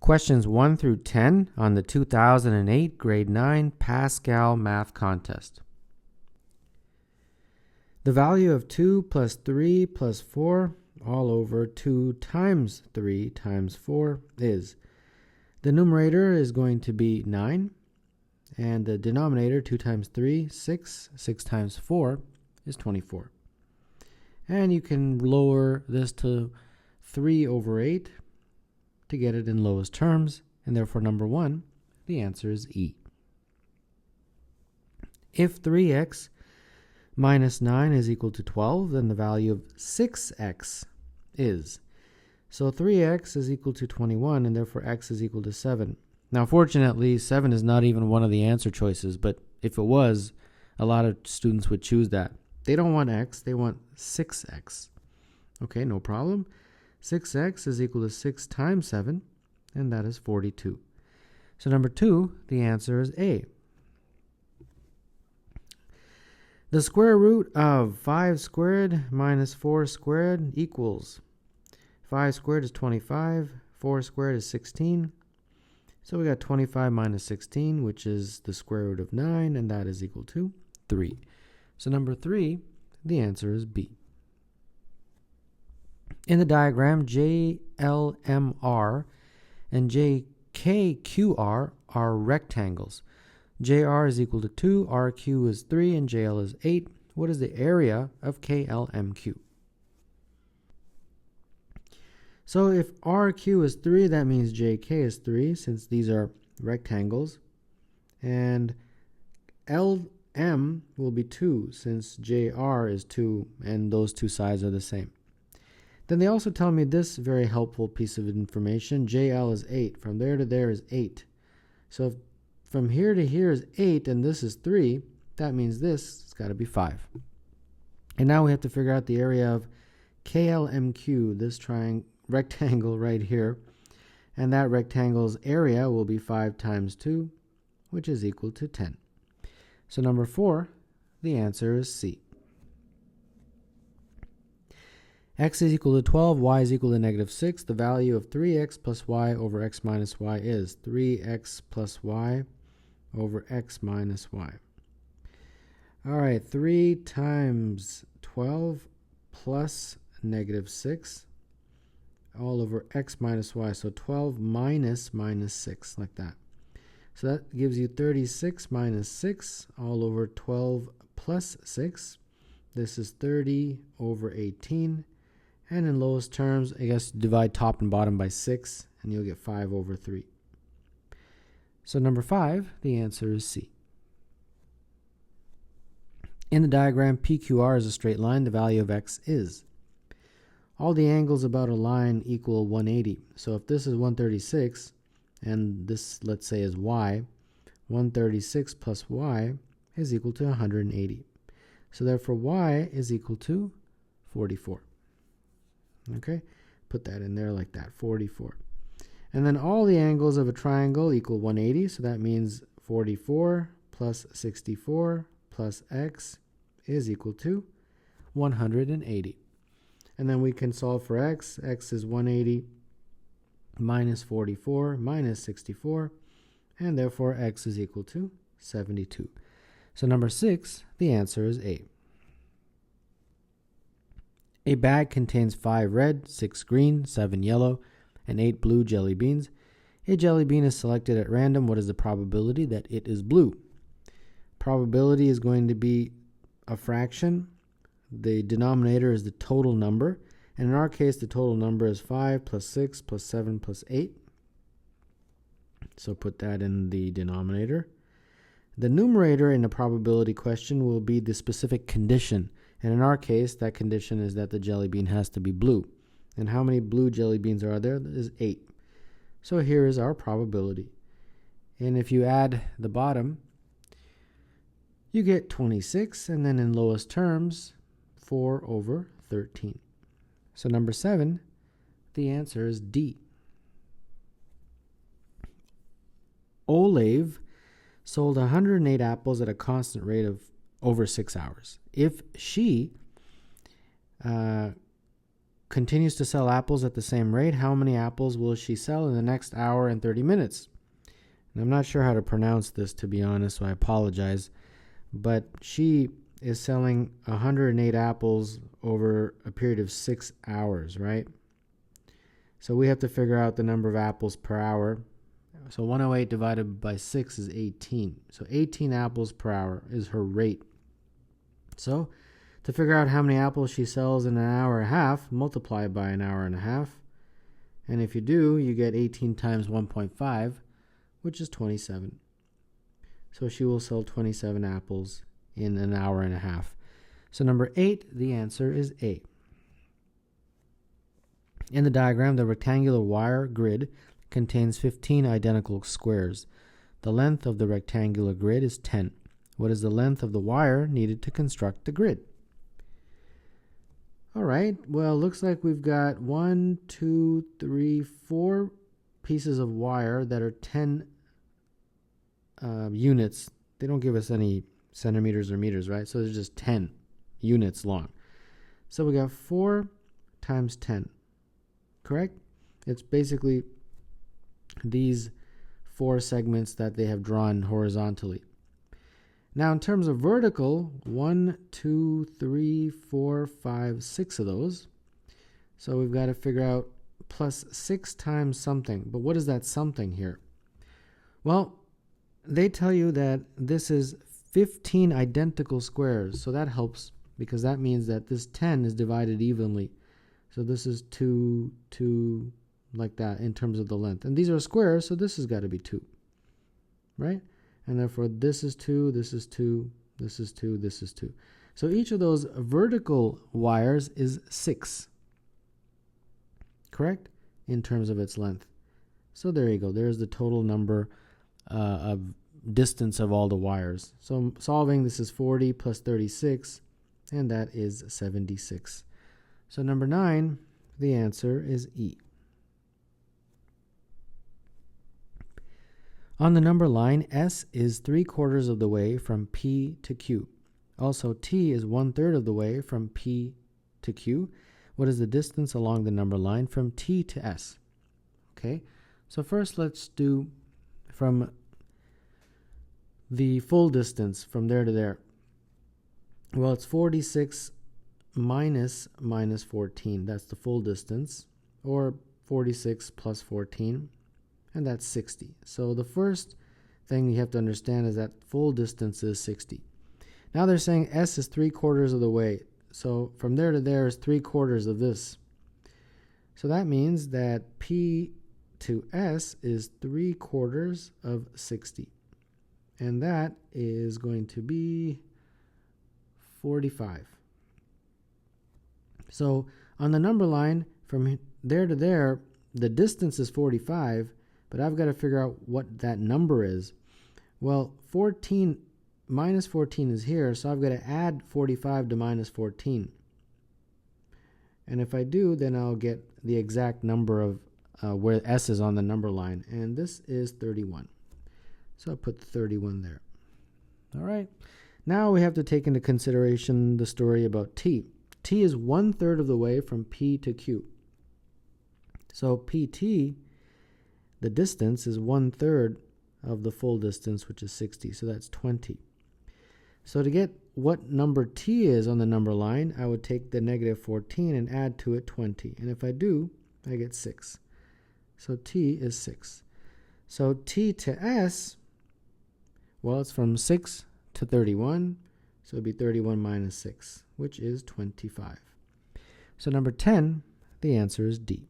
questions 1 through 10 on the 2008 Grade 9 Pascal Math Contest. The value of 2 plus 3 plus 4 all over 2 times 3 times 4 is, the numerator is going to be 9, and the denominator, 2 times 3, 6, 6 times 4 is 24. And you can lower this to 3 over 8 to get it in lowest terms, and therefore number 1, the answer is E. If 3x minus 9 is equal to 12, then the value of 6x is. So 3x is equal to 21, and therefore x is equal to 7. Now, fortunately, 7 is not even one of the answer choices, but if it was, a lot of students would choose that. They don't want x, they want 6x. Okay, no problem. 6x is equal to 6 times 7, and that is 42. So number 2, the answer is A. The square root of 5 squared minus 4 squared equals 5 squared is 25, 4 squared is 16. So we got 25 minus 16, which is the square root of 9, and that is equal to 3. So number 3, the answer is B. In the diagram, JLMR and JKQR are rectangles. JR is equal to 2, RQ is 3, and JL is 8. What is the area of KLMQ? So if RQ is 3, that means JK is 3, since these are rectangles. And LM will be 2, since JR is 2, and those two sides are the same. Then they also tell me this very helpful piece of information. JL is 8. From there to there is 8. So if from here to here is 8, and this is 3, that means this has got to be 5. And now we have to figure out the area of KLMQ, this rectangle right here. And that rectangle's area will be 5 times 2, which is equal to 10. So number 4, the answer is C. X is equal to 12, y is equal to negative 6. The value of 3x plus y over x minus y is 3x plus y over x minus y. All right, 3 times 12 plus negative 6 all over x minus y. So 12 minus 6, like that. So that gives you 36 minus 6 all over 12 plus 6. This is 30 over 18. And in lowest terms, I guess divide top and bottom by 6, and you'll get 5 over 3. So number 5, the answer is C. In the diagram, PQR is a straight line. The value of x is. All the angles about a line equal 180. So if this is 136, and this, let's say, is y, 136 plus y is equal to 180. So therefore, y is equal to 44. Okay, put that in there like that, 44. And then all the angles of a triangle equal 180, so that means 44 plus 64 plus x is equal to 180. And then we can solve for x. X is 180 minus 44 minus 64, and therefore x is equal to 72. So number 6, the answer is A. A bag contains 5 red, 6 green, 7 yellow, and 8 blue jelly beans. A jelly bean is selected at random. What is the probability that it is blue? Probability is going to be a fraction. The denominator is the total number. And in our case, the total number is 5 plus 6 plus 7 plus 8. So put that in the denominator. The numerator in a probability question will be the specific condition. And in our case, that condition is that the jelly bean has to be blue. And how many blue jelly beans are there? There is 8. So here is our probability. And if you add the bottom, you get 26. And then in lowest terms, 4 over 13. So number 7, the answer is D. Olave sold 108 apples at a constant rate of over 6 hours. If she continues to sell apples at the same rate, how many apples will she sell in the next hour and 30 minutes? And I'm not sure how to pronounce this, to be honest, so I apologize. But she is selling 108 apples over a period of 6 hours, right? So we have to figure out the number of apples per hour. So 108 divided by 6 is 18. So 18 apples per hour is her rate. So to figure out how many apples she sells in an hour and a half, multiply by an hour and a half. And if you do, you get 18 times 1.5, which is 27. So she will sell 27 apples in an hour and a half. So number 8, the answer is A. In the diagram, the rectangular wire grid contains 15 identical squares. The length of the rectangular grid is 10. What is the length of the wire needed to construct the grid? All right, well, looks like we've got 1, 2, 3, 4 pieces of wire that are 10 units. They don't give us any centimeters or meters, right? So they're just 10 units long. So we got 4 times 10, correct? It's basically these 4 segments that they have drawn horizontally. Now, in terms of vertical, 1, 2, 3, 4, 5, 6 of those. So we've got to figure out plus 6 times something. But what is that something here? Well, they tell you that this is 15 identical squares. So that helps because that means that this 10 is divided evenly. So this is 2, 2, like that in terms of the length. And these are squares, so this has got to be 2, right? And therefore, this is 2, this is 2, this is 2, this is 2. So each of those vertical wires is 6, correct? In terms of its length. So there you go. There's the total number of distance of all the wires. So solving, this is 40 plus 36, and that is 76. So number 9, the answer is E. On the number line, S is 3/4 of the way from P to Q. Also, T is 1/3 of the way from P to Q. What is the distance along the number line from T to S? Okay, so first let's do from the full distance from there to there. Well, it's 46 minus 14. That's the full distance, or 46 plus 14. And that's 60. So the first thing you have to understand is that full distance is 60. Now they're saying S is 3/4 of the way. So from there to there is 3/4 of this. So that means that P to S is 3/4 of 60. And that is going to be 45. So on the number line, from there to there, the distance is 45. But I've got to figure out what that number is. Well, 14 minus 14 is here, so I've got to add 45 to minus 14. And if I do, then I'll get the exact number of where S is on the number line. And this is 31. So I'll put 31 there. All right. Now we have to take into consideration the story about T. T is 1/3 of the way from P to Q. So PT, the distance, is 1/3 of the full distance, which is 60. So that's 20. So to get what number T is on the number line, I would take the negative 14 and add to it 20. And if I do, I get 6. So T is 6. So T to S, well, it's from 6 to 31. So it'd be 31 minus 6, which is 25. So number 10, the answer is D.